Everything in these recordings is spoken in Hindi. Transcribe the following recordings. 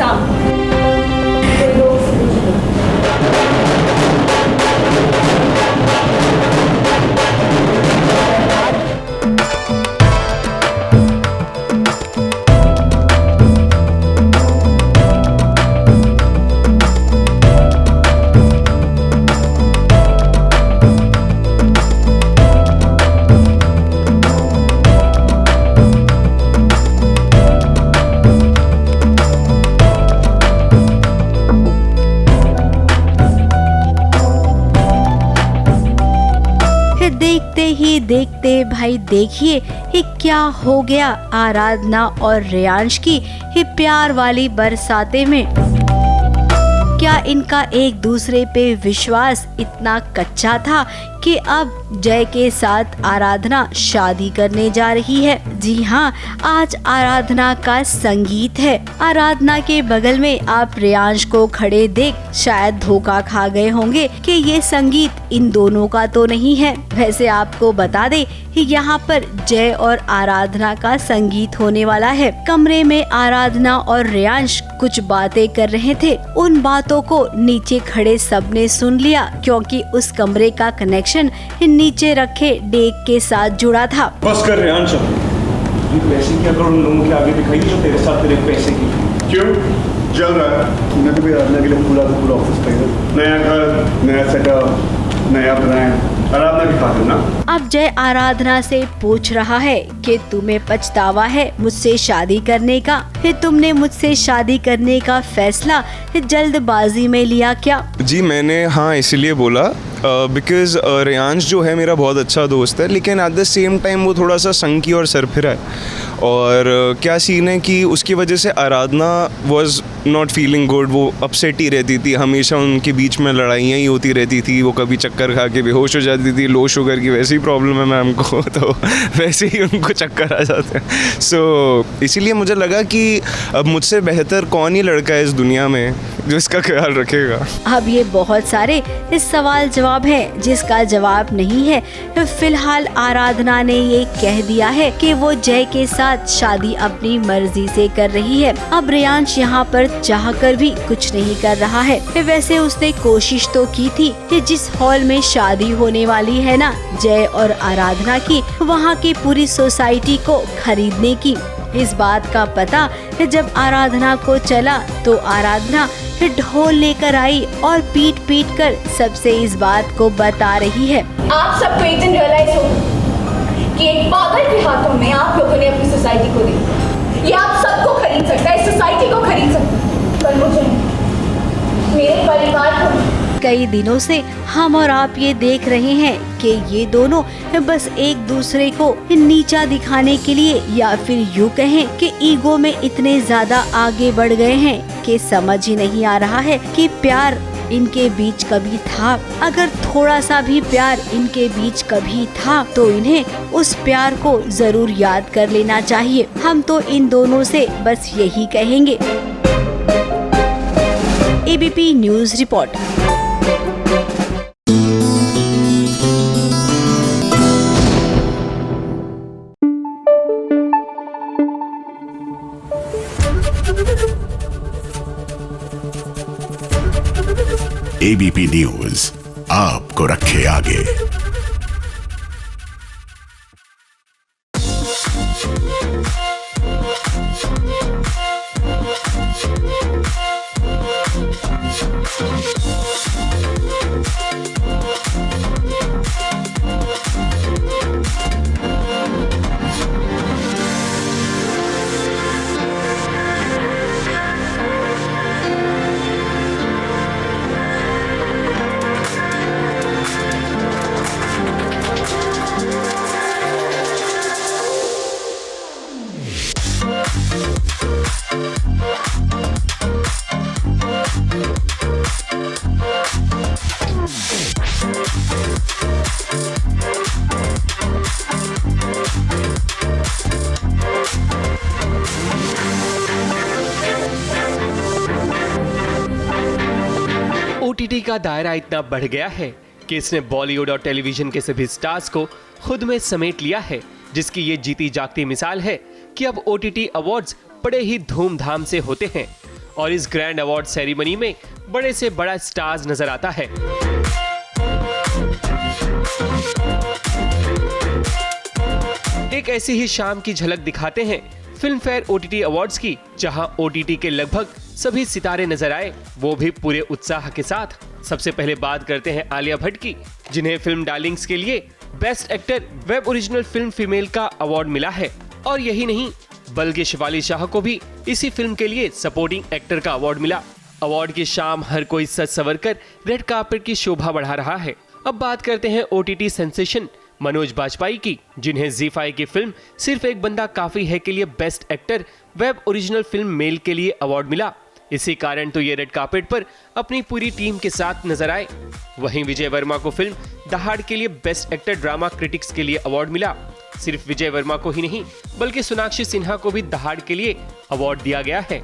सामने। देखते ही देखते भाई देखिए ये क्या हो गया आराधना और रेयांश की ये प्यार वाली बरसाते में। क्या इनका एक दूसरे पे विश्वास इतना कच्चा था कि अब जय के साथ आराधना शादी करने जा रही है। जी हाँ, आज आराधना का संगीत है। आराधना के बगल में आप रेयांश को खड़े देख शायद धोखा खा गए होंगे कि ये संगीत इन दोनों का तो नहीं है। वैसे आपको बता दे यहाँ पर जय और आराधना का संगीत होने वाला है। कमरे में आराधना और रेयांश कुछ बातें कर रहे थे। उन बातों को नीचे खड़े सबने सुन लिया क्योंकि उस कमरे का कनेक्शन नीचे रखे डेक के साथ जुड़ा था। बस कर रेयांश, ये पैसे की अगर उन लोगों के आगे दिखाई जो तेरे साथ तेरे पैसे की क्यों चल रहा है? तूने तो भी आराधना के लिए पूरा ऑफिस खरीदा, नया घर, नया सेटअप, नया ब्रांड, आराधना की खातिर ना। अब जय आराधना से पूछ रहा है कि तुम्हें पछतावा है मुझसे शादी करने का? फिर तुमने मुझसे शादी करने का फैसला जल्दबाजी में लिया क्या? जी मैंने हाँ इसलिए बोला बिकॉज़ रेयांश जो है मेरा बहुत अच्छा दोस्त है, लेकिन एट द सेम टाइम वो थोड़ा सा संकी और सरफिरा है। और क्या सीन है कि उसकी वजह से आराधना वाज नॉट फीलिंग गुड। वो अपसेट ही रहती थी, हमेशा उनके बीच में लड़ाइयाँ ही होती रहती थी। वो कभी चक्कर खा के बेहोश हो जाती थी। लो शुगर की वैसी प्रॉब्लम है मैम को, तो वैसे ही उनको चक्कर आ जाते हैं। सो इसीलिए मुझे लगा कि अब मुझसे बेहतर कौन ही लड़का है इस दुनिया में जो इसका ख्याल रखेगा। अब ये बहुत सारे इस सवाल जवाब है जिसका जवाब नहीं है। फिलहाल आराधना ने ये कह दिया है कि वो जय के साथ शादी अपनी मर्जी से कर रही है। अब रेयांश यहाँ पर चाहकर भी कुछ नहीं कर रहा है। वैसे उसने कोशिश तो की थी कि जिस हॉल में शादी होने वाली है ना जय और आराधना की, वहाँ की पूरी सोसाइटी को खरीदने की। इस बात का पता जब आराधना को चला तो आराधना ढोल लेकर आई और पीट पीट कर सबसे इस बात को बता रही है। आप सबको एक दिन रियलाइज हो कि एक पागल के हाथों में आप लोगों ने अपनी सोसाइटी को दी। ये आप सबको खरीद सकता है, इस सोसाइटी को खरीद सकता है, पर मुझे, मेरे परिवार को। कई दिनों से हम और आप ये देख रहे हैं कि ये दोनों बस एक दूसरे को नीचा दिखाने के लिए या फिर यूँ कहें कि ईगो में इतने ज्यादा आगे बढ़ गए हैं कि समझ ही नहीं आ रहा है कि प्यार इनके बीच कभी था। अगर थोड़ा सा भी प्यार इनके बीच कभी था तो इन्हें उस प्यार को जरूर याद कर लेना चाहिए। हम तो इन दोनों से बस यही कहेंगे। ABP news report. ABP news आपको रखे आगे। ओटीटी का दायरा इतना बढ़ गया है कि इसने बॉलीवुड और टेलीविजन के सभी स्टार्स को खुद में समेट लिया है, जिसकी ये जीती जागती मिसाल है कि अब ओटीटी अवार्ड्स बड़े ही धूमधाम से होते हैं। और इस ग्रैंड अवार्ड सेरेमनी में बड़े से बड़ा स्टार्स नजर आता है। एक ऐसी ही शाम की झलक दिखाते हैं फिल्म फेयर OTT अवार्ड्स की, जहां OTT के लगभग सभी सितारे नजर आए, वो भी पूरे उत्साह के साथ। सबसे पहले बात करते हैं आलिया भट्ट की, जिन्हें फिल्म डार्लिंग्स के लिए best actor web original film female का अवार्ड मिला है। और यही नहीं, बल्कि शिवाली शाह को भी इसी फिल्म के लिए सपोर्टिंग एक्टर का अवार्ड मिला। अवार्ड की शाम हर कोई सज संवर कर रेड कार्पेट की शोभा बढ़ा रहा है। अब बात करते हैं OTT सेंसेशन मनोज बाजपेयी की, जिन्हें ZEE5 की फिल्म सिर्फ एक बंदा काफी है के लिए best actor web original film male के लिए अवार्ड मिला। इसी कारण तो ये रेड कार्पेट पर अपनी पूरी टीम के साथ नजर आए। वहीं विजय वर्मा को फिल्म दहाड़ के लिए बेस्ट एक्टर ड्रामा क्रिटिक्स के लिए अवार्ड मिला। सिर्फ विजय वर्मा को ही नहीं, बल्कि सोनाक्षी सिन्हा को भी दहाड़ के लिए अवार्ड दिया गया है।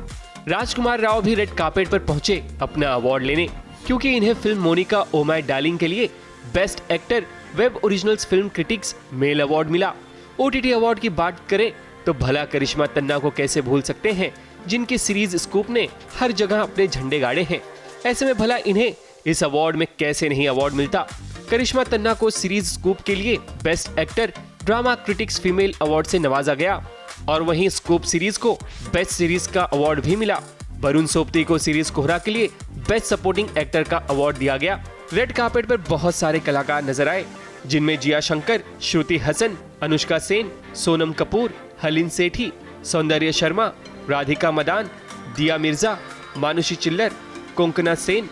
राजकुमार राव भी रेड कार्पेट पर पहुंचे अपना अवार्ड लेने, क्योंकि इन्हें film Monica O My Darling के लिए best actor web originals film critics male award मिला। OTT अवार्ड की बात करें तो भला करिश्मा तन्ना को कैसे भूल सकते हैं, जिनकी सीरीज स्कूप ने हर जगह अपने झंडे गाड़े हैं। ऐसे में भला इन्हें इस अवार्ड में कैसे नहीं अवार्ड मिलता। करिश्मा तन्ना को सीरीज स्कूप के लिए best actor drama critics female award से नवाजा गया, और वहीं स्कूप सीरीज को बेस्ट सीरीज का अवार्ड भी मिला। वरुण सोपती को सीरीज कोहरा के लिए बेस्ट सपोर्टिंग एक्टर का अवार्ड दिया गया। रेड कार्पेट पर बहुत सारे कलाकार नजर आए, जिनमें जिया शंकर, श्रुति हसन, अनुष्का सेन, सोनम कपूर, हलीन सेठी, सौंदर्य शर्मा, राधिका मदान, दिया मिर्जा, मानुषी चिल्लर, कोंकणा सेन।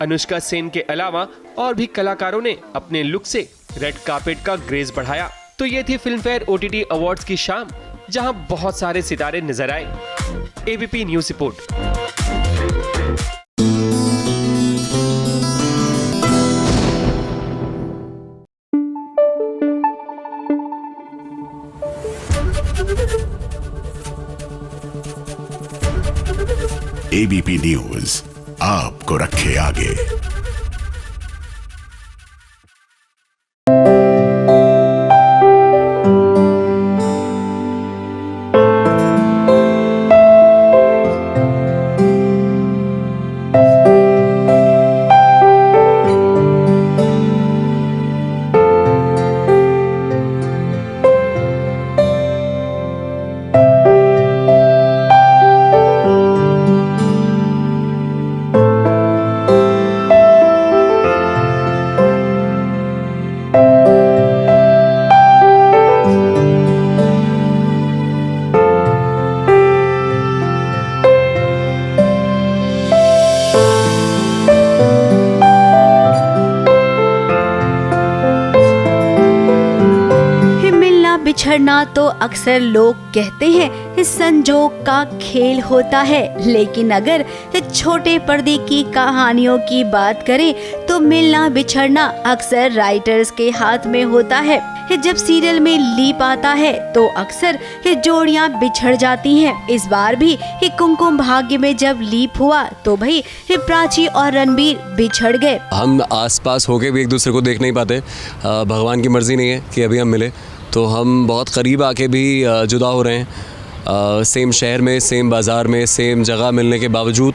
अनुष्का सेन के अलावा और भी कलाकारों ने अपने लुक से रेड कार्पेट का ग्रेस बढ़ाया। तो ये थी फिल्म फेयर OTT अवार्ड्स की शाम, जहां बहुत सारे सितारे नजर आए। ABP news report. ABP news आपको रखे आगे। बिछड़ना तो अक्सर लोग कहते हैं इस संजोग का खेल होता है, लेकिन अगर छोटे पर्दे की कहानियों की बात करें तो मिलना बिछड़ना अक्सर राइटर्स के हाथ में होता है। जब सीरियल में लीप आता है तो अक्सर जोड़ियां बिछड़ जाती हैं। इस बार भी कुमकुम भाग्य में जब लीप हुआ तो भाई प्राची और रणबीर बिछड़ गए। हम आसपास होके भी एक दूसरे को देख नहीं पाते। भगवान की मर्जी नहीं है कि अभी हम मिले, तो हम बहुत करीब आके भी जुदा हो रहे हैं। सेम शहर में, सेम बाजार में, सेम जगह मिलने के बावजूद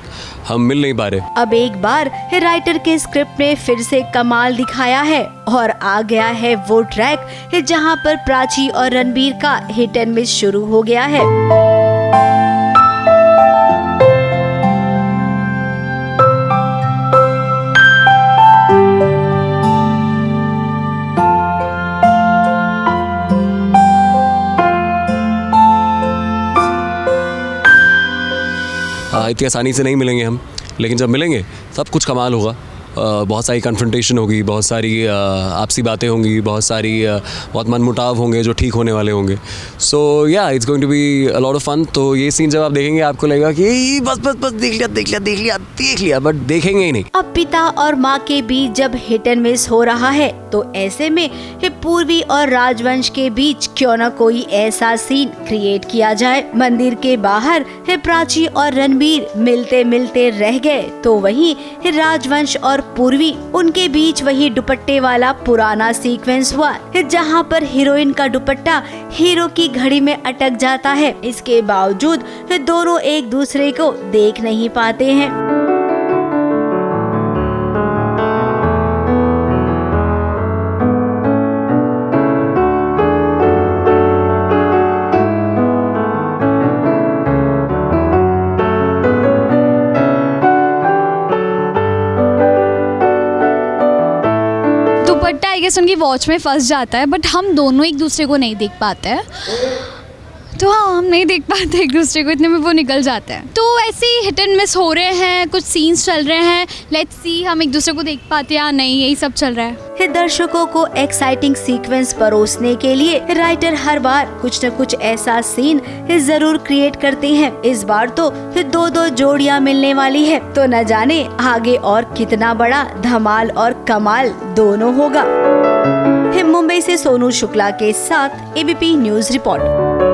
हम मिल नहीं पा रहे। अब एक बार राइटर के स्क्रिप्ट ने फिर से कमाल दिखाया है और आ गया है वो ट्रैक जहां पर प्राची और रणबीर का हिट एंड मिस शुरू हो गया है। इतनी आसानी से नहीं मिलेंगे हम, लेकिन जब मिलेंगे सब कुछ कमाल होगा। बहुत सारी कन्फ्रंटेशन होगी, बहुत सारी आपसी बातें होंगी, बहुत मनमुटाव होंगे जो ठीक होने वाले होंगे। So yeah it's going to be a lot of fun. तो ये सीन जब आप देखेंगे आपको लगेगा कि बस देख लिया, बट देखेंगे ही नहीं। अब पिता और माँ के बीच जब हिट एंड मिस हो रहा है तो ऐसे में पूर्वी और राजवंश के बीच क्यों न कोई ऐसा सीन क्रिएट किया जाए। मंदिर के बाहर प्राची और रणबीर मिलते मिलते रह गए, तो वहीं राजवंश और पूर्वी, उनके बीच वही दुपट्टे वाला पुराना सीक्वेंस हुआ जहां पर हीरोइन का दुपट्टा हीरो की घड़ी में अटक जाता है। इसके बावजूद दोनों एक दूसरे को देख नहीं पाते हैं। दुपट्टा आई गेस उनकी वॉच में फंस जाता है, बट हम दोनों एक दूसरे को नहीं देख पाते हैं। तो हाँ, हम नहीं देख पाते एक दूसरे को, इतने में वो निकल जाते हैं। तो ऐसे ही हिट एंड मिस हो रहे हैं, कुछ सीन्स चल रहे हैं, लेट्स सी हम एक दूसरे को देख पाते हैं या नहीं, यही सब चल रहा है। दर्शकों को एक्साइटिंग सीक्वेंस परोसने के लिए राइटर हर बार कुछ न कुछ ऐसा सीन जरूर क्रिएट करते हैं। इस बार तो दो जोड़ियां मिलने वाली है, तो न जाने आगे और कितना बड़ा धमाल और कमाल दोनों होगा। मुंबई से सोनू शुक्ला के साथ ABP news report.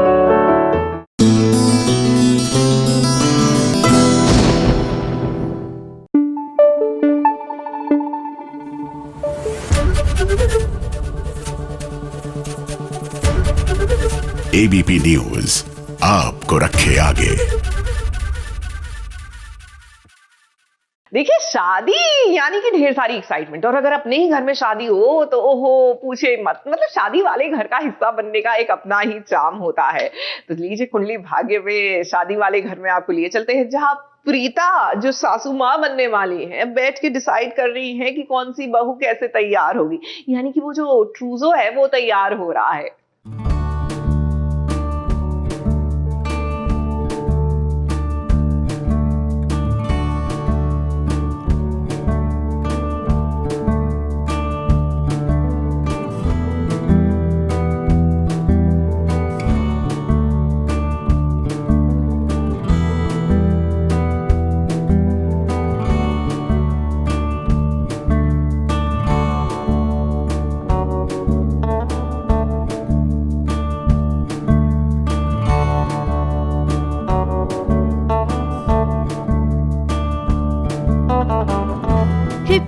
ABP news आपको रखे आगे। देखिए, शादी यानी कि ढेर सारी एक्साइटमेंट, और अगर अपने ही घर में शादी हो तो ओहो पूछे मत। मतलब शादी वाले घर का हिस्सा बनने का एक अपना ही चार्म होता है। तो लीजिए, कुंडली भाग्य में शादी वाले घर में आपको लिए चलते हैं, जहां प्रीता जो सासू माँ बनने वाली है बैठ के डिसाइड कर रही है कि कौन सी बहू कैसे तैयार होगी। यानी कि वो जो ट्रूजो है वो तैयार हो रहा है।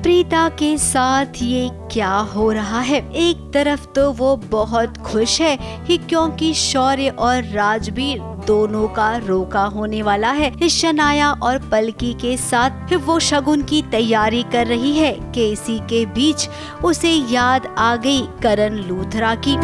प्रीता के साथ ये क्या हो रहा है? एक तरफ तो वो बहुत खुश है क्योंकि शौर्य और राजवीर दोनों का रोका होने वाला है। शनाया और पलकी के साथ वो शगुन की तैयारी कर रही है कि इसी के बीच उसे याद आ गई करण लूथरा की।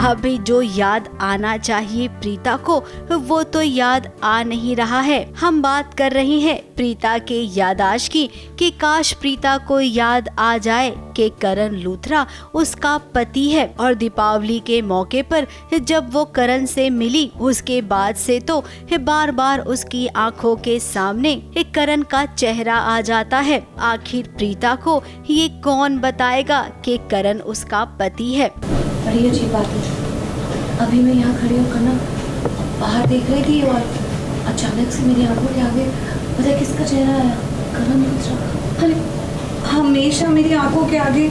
अभी जो याद आना चाहिए प्रीता को वो तो याद आ नहीं रहा है। हम बात कर रहे हैं प्रीता के याददाश्त की कि काश प्रीता को याद आ जाए कि करण लूथरा उसका पति है। और दीपावली के मौके पर जब वो करण से मिली उसके बाद से तो बार बार उसकी आंखों के सामने करण का चेहरा आ जाता है। आखिर प्रीता को ये कौन बताएगा कि करण उसका पति है? बड़ी अजीब बात है। अभी मैं यहाँ खड़ी होकर ना बाहर देख रही थी और अचानक से मेरी आंखों के आगे पता है किसका चेहरा आया? करण लूथरा। अरे हमेशा मेरी आंखों के आगे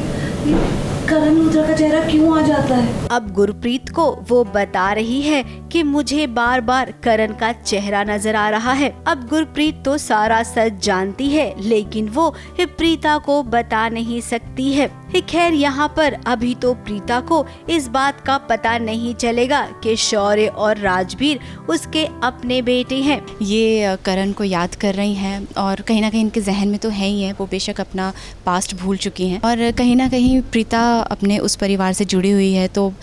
करण लूथरा का चेहरा क्यों आ जाता है? अब गुरप्रीत को वो बता रही है कि मुझे बार बार करण का चेहरा नजर आ रहा है। अब गुरप्रीत तो सारा सच जानती है लेकिन वो प्रीता को बता नहीं सकती है। खैर यहाँ पर अभी तो प्रीता को इस बात का पता नहीं चलेगा कि शौर्य और राजवीर उसके अपने बेटे हैं। ये करण को याद कर रही हैं और कहीं ना कहीं इनके जहन में तो है ही है। वो बेशक अपना पास्ट भूल चुकी हैं और कहीं ना कहीं प्रीता अपने उस परिवार से जुड़ी हुई है, तो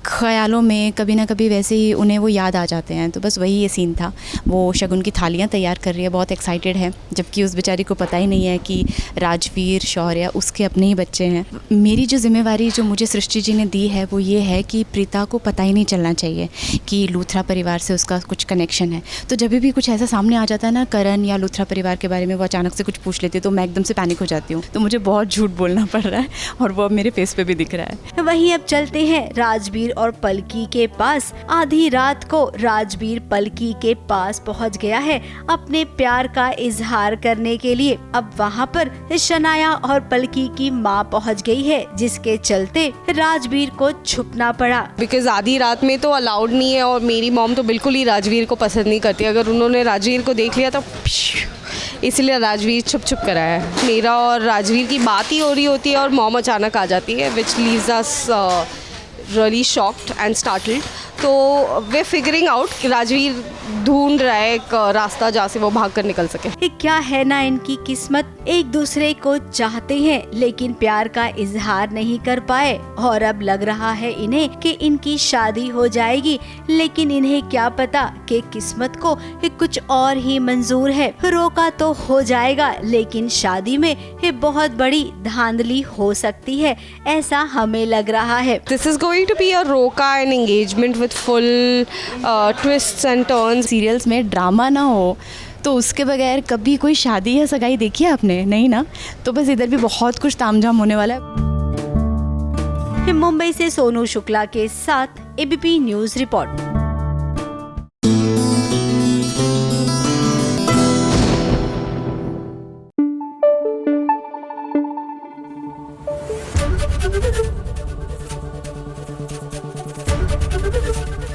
ख्यालों में कभी ना कभी वैसे ही उन्हें वो याद आ जाते हैं। तो बस वही ये सीन था। वो शगुन की थालियाँ तैयार कर रही है, बहुत एक्साइटेड है, जबकि उस बेचारी को पता ही नहीं है कि राजवीर शौर्य उसके अपने ही बच्चे हैं। मेरी जो जिम्मेवारी जो मुझे सृष्टि जी ने दी है वो ये है कि प्रीता को पता ही नहीं चलना चाहिए कि लूथरा परिवार से उसका कुछ कनेक्शन है। तो जब भी कुछ ऐसा सामने आ जाता है ना, करण या लूथरा परिवार के बारे में वो अचानक से कुछ पूछ लेती है तो मैं एकदम से पैनिक हो जाती हूँ। तो मुझे बहुत झूठ बोलना पड़ रहा है और वो अब मेरे फेस पे भी दिख रहा है। वहीं अब चलते हैं राजवीर और पलकी के पास। आधी रात को राजवीर पलकी के पास पहुंच गया है अपने प्यार का इजहार करने के लिए। अब वहां पर शनाया और पलकी की माँ पहुंच गई है, जिसके चलते राजवीर को छुपना पड़ा। बिकॉज आधी रात में तो अलाउड नहीं है और मेरी मॉम तो बिल्कुल ही राजवीर को पसंद नहीं करती। अगर उन्होंने राजवीर को देख लिया तो इसलिए राजवीर छुप कर आया है। मेरा और राजवीर की बात ही हो रही होती है और मॉम अचानक आ जाती है, विच leaves us really shocked and startled. तो वे फिगरिंग आउट कि राजवीर ढूंढ रहा है एक रास्ता जहाँ से वो भाग कर निकल सके। ये क्या है ना इनकी किस्मत, एक दूसरे को चाहते हैं लेकिन प्यार का इजहार नहीं कर पाए और अब लग रहा है इन्हें कि इनकी शादी हो जाएगी, लेकिन इन्हें क्या पता कि किस्मत को कुछ और ही मंजूर है। रोका तो हो जाएगा लेकिन शादी में ये बहुत बड़ी धांधली हो सकती है, ऐसा हमें लग रहा है। This is going to be a roka an engagement with full twists and turns. Serials में ड्रामा ना हो तो उसके बगैर कभी कोई शादी या सगाई देखी है आपने? नहीं ना? तो बस इधर भी बहुत कुछ तामझाम होने वाला है। मुंबई से सोनू शुक्ला के साथ ABP news report.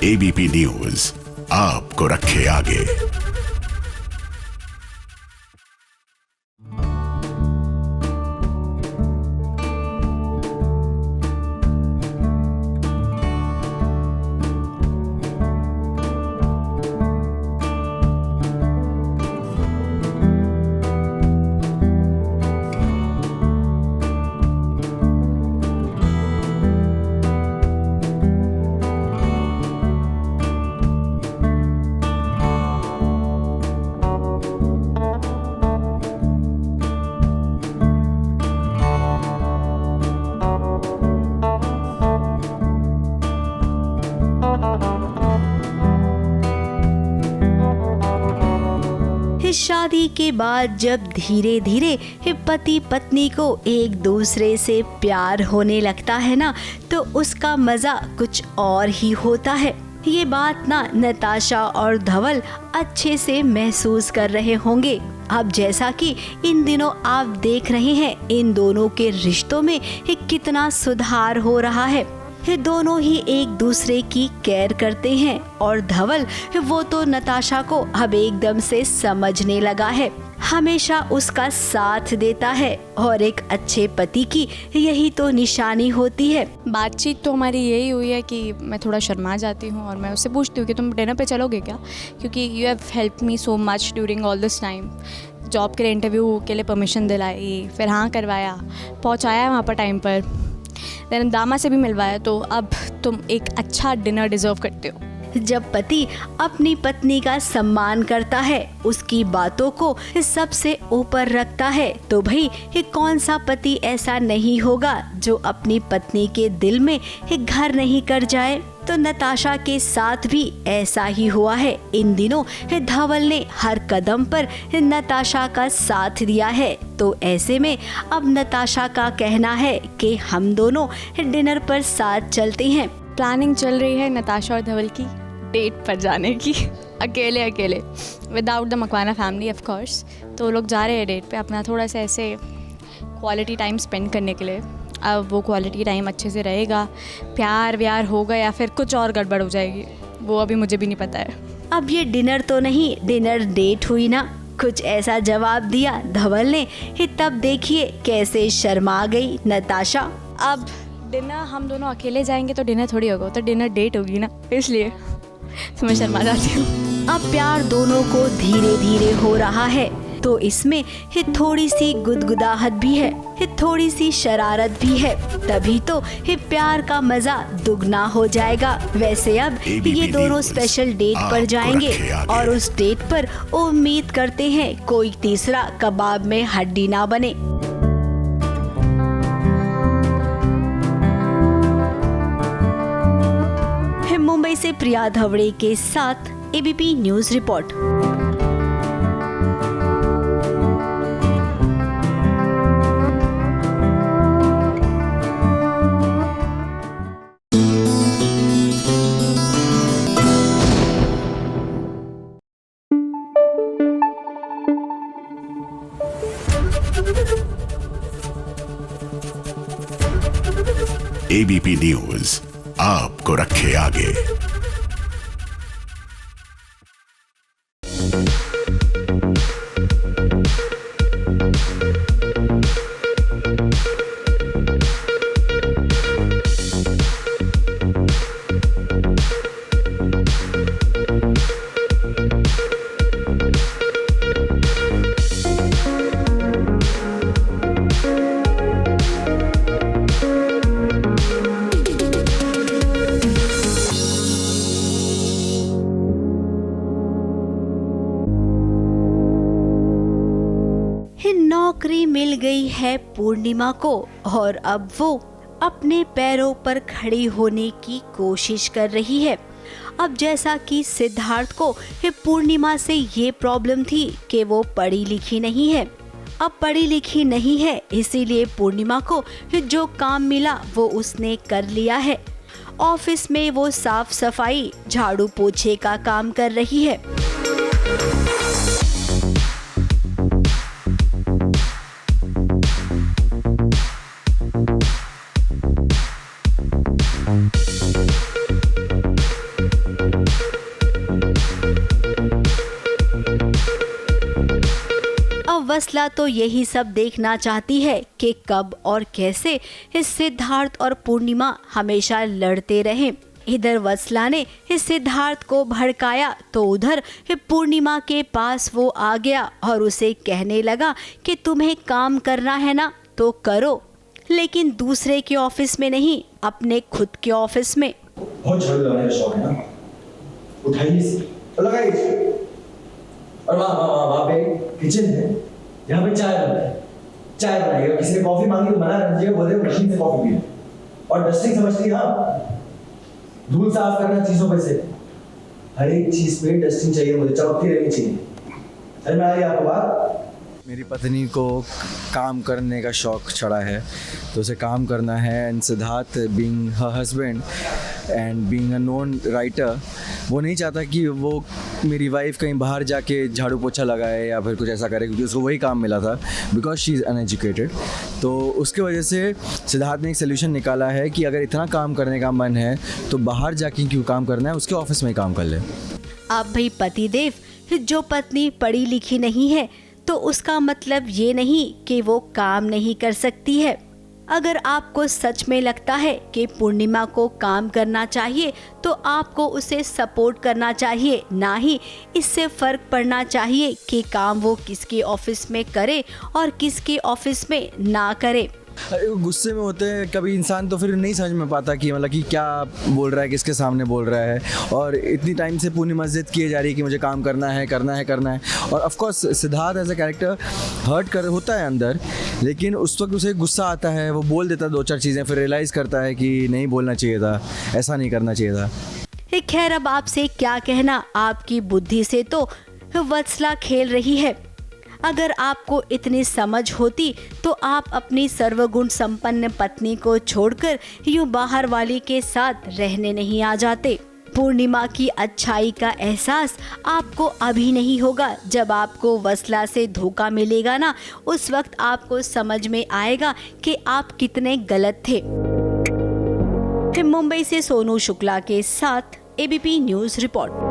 ABP news आपको रखे आगे। शादी के बाद जब धीरे धीरे पति पत्नी को एक दूसरे से प्यार होने लगता है ना, तो उसका मजा कुछ और ही होता है। ये बात ना नताशा और धवल अच्छे से महसूस कर रहे होंगे। अब जैसा कि इन दिनों आप देख रहे हैं, इन दोनों के रिश्तों में कितना सुधार हो रहा है। ये दोनों ही एक दूसरे की केयर करते हैं और धवल वो तो नताशा को अब एकदम से समझने लगा है, हमेशा उसका साथ देता है और एक अच्छे पति की यही तो निशानी होती है। बातचीत तो हमारी यही हुई है कि मैं थोड़ा शर्मा जाती हूँ और मैं उससे पूछती हूँ कि तुम डिनर पे चलोगे क्या, क्योंकि you have help me so much during all this time. Job के लिए इंटरव्यू के लिए परमिशन दिलाई, फिर हाँ करवाया, पहुँचाया वहाँ पर टाइम पर, देन दामा से भी मिलवाया, तो अब तुम एक अच्छा डिनर डिजर्व करते हो। जब पति अपनी पत्नी का सम्मान करता है, उसकी बातों को सबसे ऊपर रखता है, तो भाई ये कौन सा पति ऐसा नहीं होगा जो अपनी पत्नी के दिल में घर नहीं कर जाए। तो नताशा के साथ भी ऐसा ही हुआ है। इन दिनों धवल ने हर कदम पर नताशा का साथ दिया है, तो ऐसे में अब नताशा का कहना है कि हम दोनों डिनर पर साथ चलते हैं। प्लानिंग चल रही है नताशा और धवल की डेट पर जाने की, अकेले अकेले, without the Makwana family of course. तो लोग जा रहे हैं डेट पे अपना थोड़ा सा ऐसे क्वालिटी टाइम स्पेंड करने के लिए। अब वो क्वालिटी टाइम अच्छे से रहेगा, प्यार व्यार होगा या फिर कुछ और गड़बड़ हो जाएगी, वो अभी मुझे भी नहीं पता है। अब ये डिनर तो नहीं, डिनर डेट हुई ना, कुछ ऐसा जवाब दिया धवल ने। तब देखिए कैसे शर्मा गई नताशा। अब डिनर हम दोनों अकेले जाएंगे तो डिनर थोड़ी होगा, तो डिनर डेट होगी ना, इसलिए तो मैं शर्मा जाती हूँ। अब प्यार दोनों को धीरे धीरे हो रहा है, तो इसमें थोड़ी सी गुदगुदाहट भी है, थोड़ी सी शरारत भी है, तभी तो प्यार का मजा दुगना हो जाएगा। वैसे अब ये दोनों स्पेशल डेट पर जाएंगे और उस डेट पर उम्मीद करते हैं कोई तीसरा कबाब में हड्डी ना बने। मुंबई से प्रिया धवड़े के साथ ABP news report. ABP news आपको रखे आगे। नौकरी मिल गई है पूर्णिमा को और अब वो अपने पैरों पर खड़ी होने की कोशिश कर रही है। अब जैसा कि सिद्धार्थ को पूर्णिमा से ये प्रॉब्लम थी कि वो पढ़ी लिखी नहीं है, अब पढ़ी लिखी नहीं है, इसीलिए पूर्णिमा को जो काम मिला वो उसने कर लिया है। ऑफिस में वो साफ सफाई, झाड़ू पोछे का काम कर रही है। वसला तो यही सब देखना चाहती है कि कब और कैसे इस सिद्धार्थ और पूर्णिमा हमेशा लड़ते रहें। इधर वसला ने इस सिद्धार्थ को भड़काया तो उधर पूर्णिमा के पास वो आ गया और उसे कहने लगा कि तुम्हें काम करना है ना तो करो, लेकिन दूसरे के ऑफिस में नहीं, अपने खुद के ऑफिस में। बहुत झाड़ू लगाने का शौक है ना, उठाइए और लगाइए। और वहाँ पे किचन है, यहाँ पे चाय बनाइएगा। किसी ने कॉफी मांगी तो मना कीजिएगा, बोले मशीन से कॉफी पी। और डस्टिंग समझती है, हाँ, धूल साफ करना चीजों पे से, हर एक चीज पे डस्टिंग चाहिए, मुझे चमकती रहनी चाहिए। समझ में आ रही है आपको बात? मेरी पत्नी को काम करने का शौक चढ़ा है तो उसे काम करना है। And Siddharth being her husband and being a known writer, वो नहीं चाहता कि वो मेरी वाइफ कहीं बाहर जाके झाड़ू पोछा लगाए या फिर कुछ ऐसा करे, क्योंकि उसको वही काम मिला था बिकॉज शी इज़ अनएजुकेटेड। तो उसके वजह से सिद्धार्थ ने एक सोल्यूशन निकाला है कि अगर इतना काम करने का मन है तो बाहर जाके क्यों काम करना है, उसके ऑफिस में ही काम कर ले। अब भाई पतिदेव जो पत्नी पढ़ी लिखी नहीं है तो उसका मतलब ये नहीं कि वो काम नहीं कर सकती है। अगर आपको सच में लगता है कि पूर्णिमा को काम करना चाहिए तो आपको उसे सपोर्ट करना चाहिए, ना ही इससे फ़र्क पड़ना चाहिए कि काम वो किसके ऑफिस में करे और किसके ऑफिस में ना करे। गुस्से में होते हैं कभी इंसान तो फिर नहीं समझ में पाता कि मतलब कि क्या बोल रहा है, किसके सामने बोल रहा है। और इतनी टाइम से पूर्णिमा जिद किए जा रही है कि मुझे काम करना है। और of course Siddharth as a character hurt कर होता है अंदर, लेकिन उस वक्त उसे गुस्सा आता है, वो बोल देता है दो चार चीज़ें, फिर रियलाइज़ करता है कि नहीं बोलना चाहिए था, ऐसा नहीं करना चाहिए था। खैर अब आपसे क्या कहना, आपकी बुद्धि से तो वत्सला खेल रही है। अगर आपको इतनी समझ होती तो आप अपनी सर्वगुण संपन्न पत्नी को छोड़कर यूं बाहर वाली के साथ रहने नहीं आ जाते। पूर्णिमा की अच्छाई का एहसास आपको अभी नहीं होगा, जब आपको वसला से धोखा मिलेगा ना, उस वक्त आपको समझ में आएगा कि आप कितने गलत थे। मुंबई से सोनू शुक्ला के साथ ABP news report.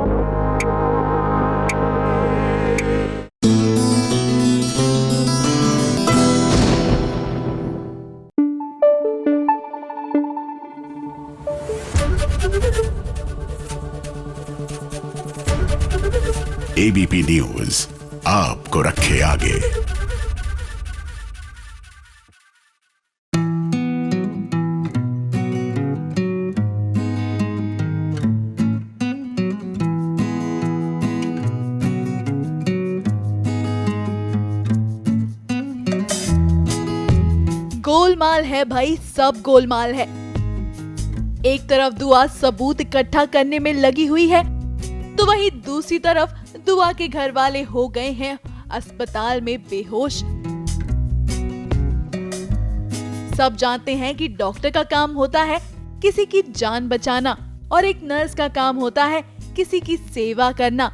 ABP news आपको रखे आगे। गोलमाल है भाई, सब गोलमाल है। एक तरफ दुआ सबूत इकट्ठा करने में लगी हुई है तो वहीं दूसरी तरफ दुआ के घर वाले हो गए हैं अस्पताल में बेहोश। सब जानते हैं कि डॉक्टर का काम होता है किसी की जान बचाना और एक नर्स का काम होता है किसी की सेवा करना,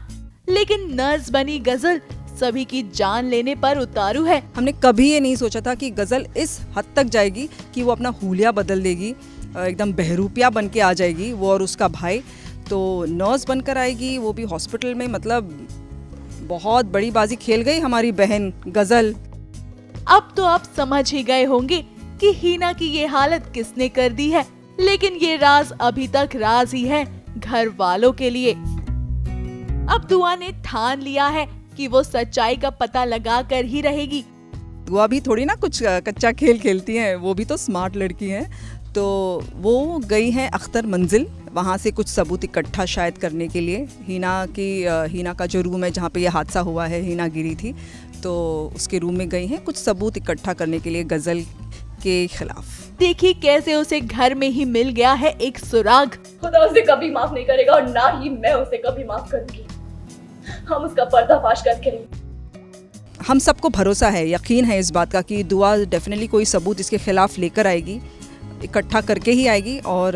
लेकिन नर्स बनी गजल सभी की जान लेने पर उतारू है। हमने कभी ये नहीं सोचा था कि गजल इस हद तक जाएगी कि वो अपना हुलिया बदल देगी, एकदम बहरूपिया बन के आ जाएगी वो और उसका भाई, तो नर्स बनकर आएगी वो भी हॉस्पिटल में। मतलब बहुत बड़ी बाजी खेल गई हमारी बहन गजल। अब तो आप समझ ही गए होंगे कि हीना की ये हालत किसने कर दी है, लेकिन ये राज अभी तक राज ही है घर वालों के लिए। अब दुआ ने ठान लिया है कि वो सच्चाई का पता लगा कर ही रहेगी। दुआ भी थोड़ी ना कुछ कच्चा खेल खेलती हैं, वो भी तो स्मार्ट लड़की हैं। तो वो गई हैं अख्तर मंजिल, वहाँ से कुछ सबूत इकट्ठा शायद करने के लिए। हीना का जो रूम है जहाँ पे ये हादसा हुआ है, हीना गिरी थी, तो उसके रूम में गई हैं कुछ सबूत इकट्ठा करने के लिए गजल के खिलाफ। देखिए कैसे उसे घर में ही मिल गया है एक सुराग। खुदा उसे कभी माफ नहीं करेगा और ना ही मैं उसे कभी माफ करूंगी। हम उसका पर्दाफाश करके रहेंगे। हम सबको भरोसा है, यकीन है इस बात का कि दुआ डेफिनेटली कोई सबूत इसके खिलाफ लेकर आएगी, इकट्ठा करके ही आएगी और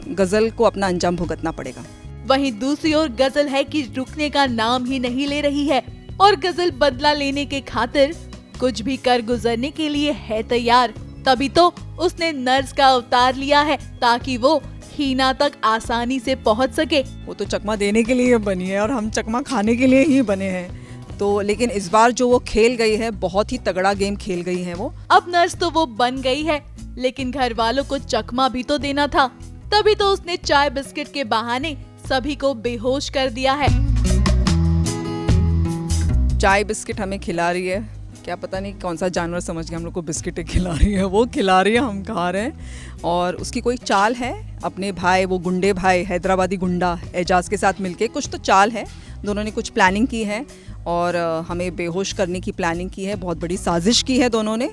गजल को अपना अंजाम भुगतना पड़ेगा। वहीं दूसरी ओर गजल है कि रुकने का नाम ही नहीं ले रही है और गजल बदला लेने के खातिर कुछ भी कर गुजरने के लिए है तैयार। तभी तो उसने नर्स का अवतार लिया है ताकि वो हीना तक आसानी से पहुंच सके। वो तो चकमा देने के लिए बनी है और हम चकमा खाने के लिए ही बने हैं। तो लेकिन इस बार जो वो खेल गई है, बहुत ही तगड़ा गेम खेल गई है वो। अब नर्स तो वो बन गई है, लेकिन घर वालों को चकमा भी तो देना था। तभी तो उसने चाय बिस्किट के बहाने सभी को बेहोश कर दिया है। चाय बिस्किट हमें खिला रही है, क्या पता नहीं कौन सा जानवर समझ के हम लोग को बिस्किट खिला रही है। वो खिला रही है, हम खा रहे हैं। और उसकी कोई चाल है, अपने भाई, वो गुंडे भाई, हैदराबादी गुंडा एजाज के साथ मिलके कुछ तो चाल है। दोनों ने कुछ प्लानिंग की है और हमें बेहोश करने की प्लानिंग की है। बहुत बड़ी साजिश की है दोनों ने।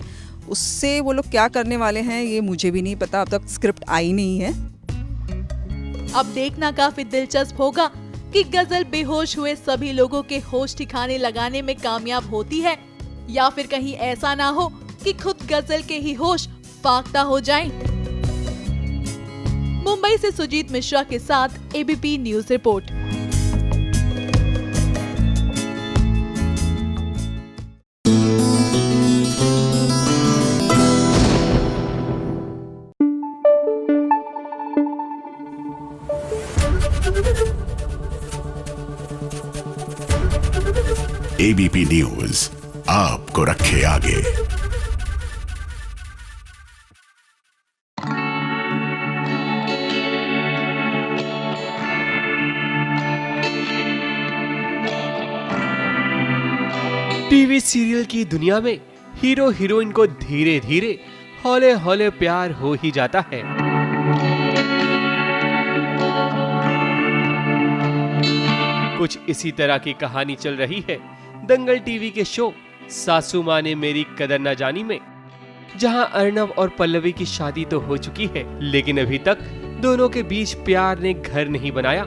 उससे वो लोग क्या करने वाले हैं ये मुझे भी नहीं पता, अब तक स्क्रिप्ट आई नहीं है। अब देखना काफी दिलचस्प होगा कि गजल बेहोश हुए सभी लोगों के होश ठिकाने लगाने में कामयाब होती है या फिर कहीं ऐसा ना हो कि खुद गजल के ही होश फाख्ता हो जाएं। मुंबई से सुजीत मिश्रा के साथ ABP news report. ABP news आपको रखे आगे। टीवी सीरियल की दुनिया में हीरो हीरोइन को धीरे धीरे हौले हौले प्यार हो ही जाता है। कुछ इसी तरह की कहानी चल रही है दंगल टीवी के शो सासू माँ ने मेरी कदर न जानी में, जहां अर्नव और पल्लवी की शादी तो हो चुकी है, लेकिन अभी तक दोनों के बीच प्यार ने घर नहीं बनाया।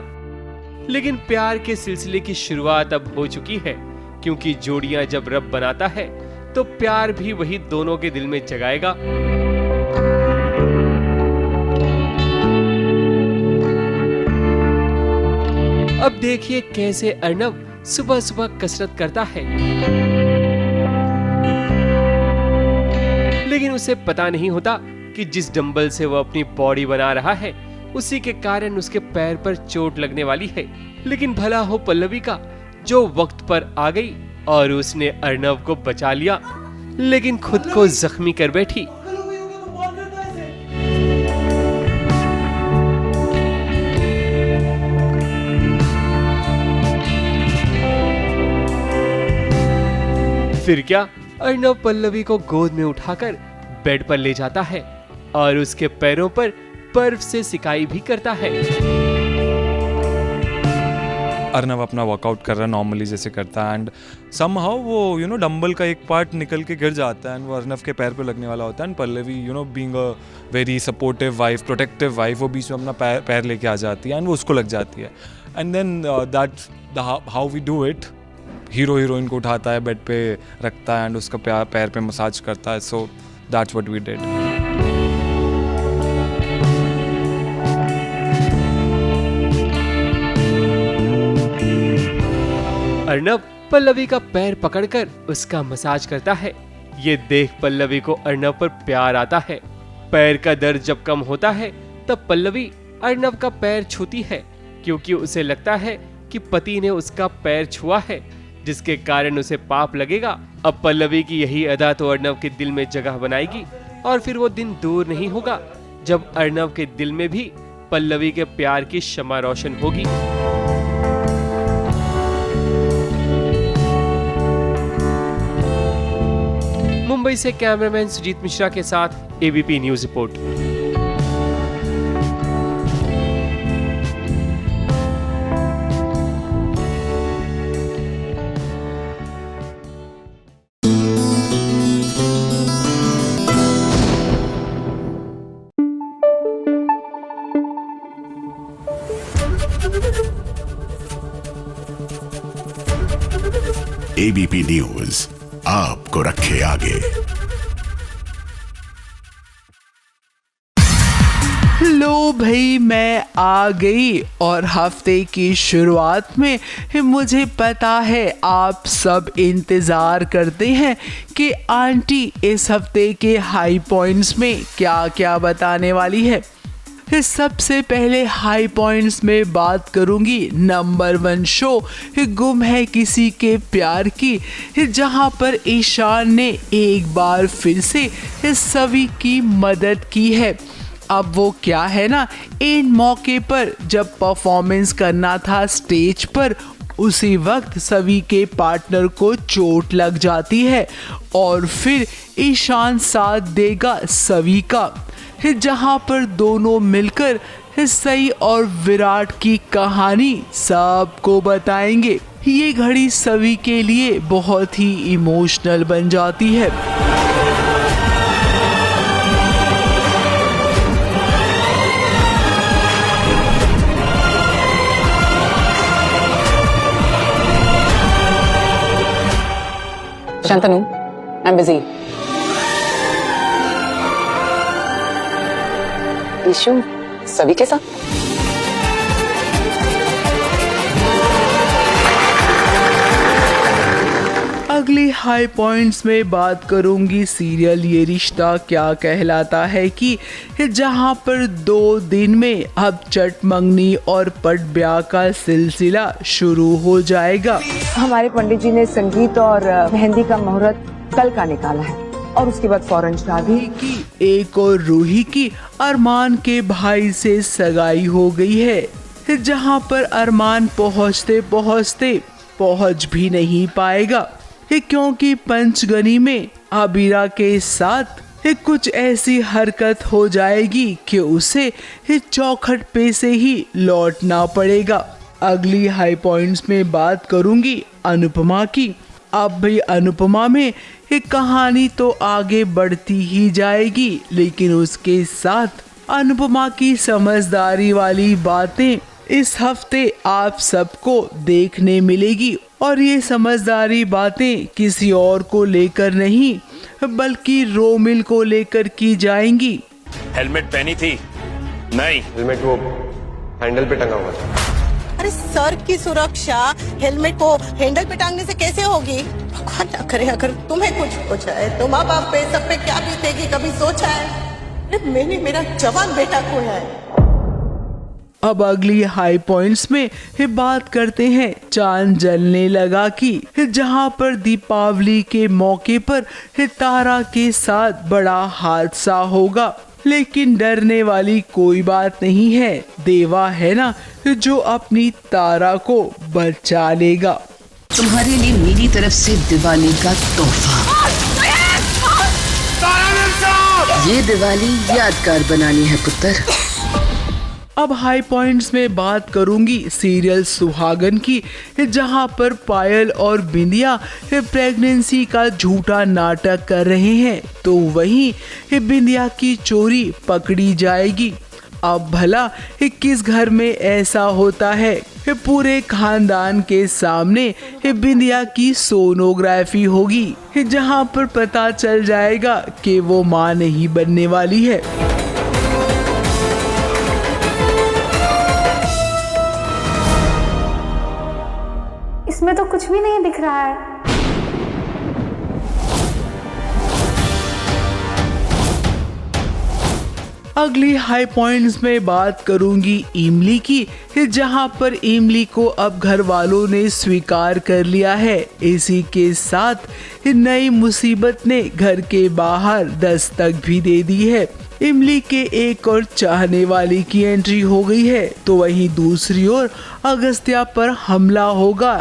लेकिन प्यार के सिलसिले की शुरुआत अब हो चुकी है, क्योंकि जोड़ियां जब रब बनाता है तो प्यार भी वही दोनों के दिल में जगाएगा। अब देखिए कैसे अर्नव सुबह सुबह कसरत करता है, लेकिन उसे पता नहीं होता कि जिस डंबल से वो अपनी बॉडी बना रहा है उसी के कारण उसके पैर पर चोट लगने वाली है। लेकिन भला हो पल्लवी का, जो वक्त पर आ गई और उसने अर्नव को बचा लिया, लेकिन खुद को जख्मी कर बैठी। फिर क्या, अर्नव पल्लवी को गोद में उठाकर बेड पर ले जाता है और उसके पैरों पर बर्फ से सिकाई भी करता है। अर्नव अपना वर्कआउट कर रहा है नॉर्मली जैसे करता है, एंड समहाउ वो डंबल का एक पार्ट निकल के गिर जाता है एंड वो अर्नव के पैर पे लगने वाला होता है। And Pallavi being a very supportive wife, protective wife, वो बीच में अपना पैर लेके आ जाती है एंड वो उसको लग जाती है। And then that's how we do it. Hero heroine को उठाता है, बेड पे रखता है एंड उसका पैर पे मसाज करता है। So that's what we did. Arnav Pallavi का पैर पकड़कर उसका मसाज करता है। ये देख पल्लवी को अर्नव पर प्यार आता है। पैर का दर्द जब कम होता है तब पल्लवी अर्नव का पैर छूती है क्योंकि उसे लगता है कि पति ने उसका पैर छुआ है, जिसके कारण उसे पाप लगेगा। अब पल्लवी की यही अदा तो अर्नव के दिल में जगह बनाएगी और फिर वो दिन दूर नहीं होगा जब अर्नव के दिल में भी पल्लवी के प्यार की शम्मा रोशन होगी। मुंबई से कैमरामैन सुजीत मिश्रा के साथ ABP news report. ABP news आपको रखे आगे। लो भाई, मैं आ गई और हफ्ते की शुरुआत में मुझे पता है आप सब इंतज़ार करते हैं कि आंटी इस हफ्ते के हाई पॉइंट्स में क्या क्या बताने वाली है। सबसे पहले हाई पॉइंट्स में बात करूंगी नंबर 1 शो गुम है किसी के प्यार की, जहां पर ईशान ने एक बार फिर से सभी की मदद की है। अब वो क्या है ना, इन मौके पर जब परफॉर्मेंस करना था स्टेज पर, उसी वक्त सभी के पार्टनर को चोट लग जाती है और फिर ईशान साथ देगा सभी का, जहां पर दोनों मिलकर सई और विराट की कहानी सबको बताएंगे। ये घड़ी सभी के लिए बहुत ही इमोशनल बन जाती है। Shantanu, I am busy. Issue सभी के साथ। अगली हाई पॉइंट्स में बात करूंगी सीरियल ये रिश्ता क्या कहलाता है की, जहां पर 2 दिन में अब चट मंगनी और पट ब्याह का सिलसिला शुरू हो जाएगा। हमारे पंडित जी ने संगीत और मेहंदी का मुहूर्त कल का निकाला है और उसके बाद फौरन शादी की। एक और रूही की अरमान के भाई से सगाई हो गई है, जहां पर अरमान पहुंचते पहुंचते पहुंच भी नहीं पाएगा, क्योंकि पंचगनी में आबिरा के साथ कुछ ऐसी हरकत हो जाएगी कि उसे चौखट पे से ही लौटना पड़ेगा। अगली हाई पॉइंट्स में बात करूंगी अनुपमा की। अब भी अनुपमा में एक कहानी तो आगे बढ़ती ही जाएगी, लेकिन उसके साथ अनुपमा की समझदारी वाली बातें इस हफ्ते आप सबको देखने मिलेगी। और ये समझदारी बातें किसी और को लेकर नहीं, बल्कि रोमिल को लेकर की जाएंगी। हेलमेट पहनी थी? नहीं, हेलमेट वो हैंडल पे टंगा हुआ था। अरे सर की सुरक्षा हेलमेट को हैंडल पे टांगने से कैसे होगी? भगवान ना करे अगर तुम्हें कुछ हो जाए तो माँ बाप पे सब पे क्या बीतेगी, कभी सोचा है? अरे मैंने मेरा जवान बेटा खोया है। अब अगली हाई पॉइंट्स में बात करते हैं चांद जलने लगा की, जहां पर दीपावली के मौके पर तारा के साथ बड़ा हादसा होगा। लेकिन डरने वाली कोई बात नहीं है, देवा है ना जो अपनी तारा को बचा लेगा। तुम्हारे लिए मेरी तरफ से दिवाली का तोहफा। ये दिवाली यादगार बनानी है पुत्र। अब हाई पॉइंट्स में बात करूंगी सीरियल सुहागन की, जहां पर पायल और बिंदिया प्रेगनेंसी का झूठा नाटक कर रहे हैं, तो वहीं बिंदिया की चोरी पकड़ी जाएगी। अब भला किस घर में ऐसा होता है, पूरे खानदान के सामने बिंदिया की सोनोग्राफी होगी, जहां पर पता चल जाएगा कि वो मां नहीं बनने वाली है। इसमें तो कुछ भी नहीं दिख रहा है। अगली हाई पॉइंट्स में बात करूंगी इमली की, जहां पर इमली को अब घर वालों ने स्वीकार कर लिया है। इसी के साथ नई मुसीबत ने घर के बाहर दस्तक भी दे दी है। इमली के एक और चाहने वाली की एंट्री हो गई है, तो वहीं दूसरी ओर अगस्त्या पर हमला होगा।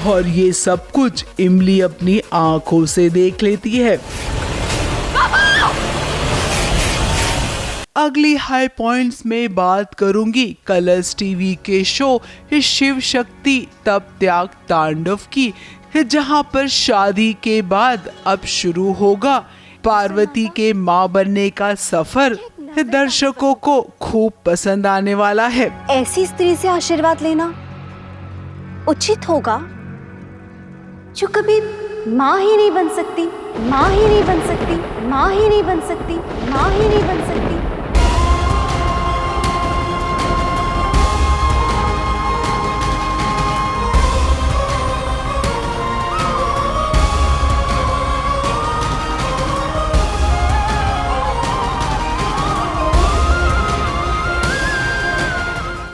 और ये सब कुछ इमली अपनी आंखों से देख लेती है। अगली हाई पॉइंट्स में बात करूंगी कलर्स टीवी के शो शिव शक्ति तप त्याग तांडव की, जहां पर शादी के बाद अब शुरू होगा पार्वती के मां बनने का सफर। दर्शकों को खूब पसंद आने वाला है। ऐसी स्त्री से आशीर्वाद लेना उचित होगा जो कभी माँ ही नहीं बन सकती, माँ ही नहीं बन सकती, माँ ही नहीं बन सकती, माँ ही नहीं बन सकती।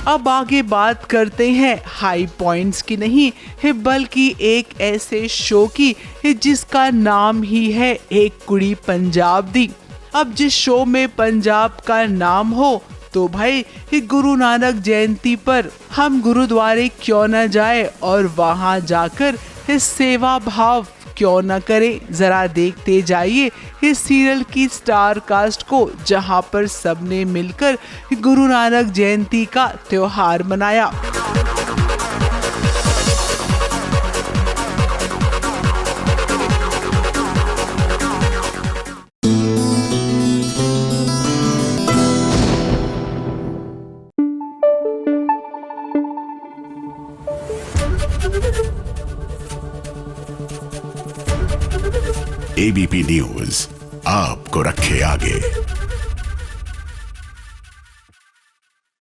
अब आगे बात करते हैं हाई पॉइंट्स की नहीं बल्कि एक ऐसे शो की जिसका नाम ही है एक कुड़ी पंजाब दी। अब जिस शो में पंजाब का नाम हो तो भाई गुरु नानक जयंती पर हम गुरुद्वारे क्यों न जाए और वहां जाकर सेवा भाव क्यों न करें। जरा देखते जाइए इस सीरियल की स्टार कास्ट को, जहां पर सबने मिलकर गुरु नानक जयंती का त्योहार मनाया। एबीपी न्यूज आपको रखे आगे।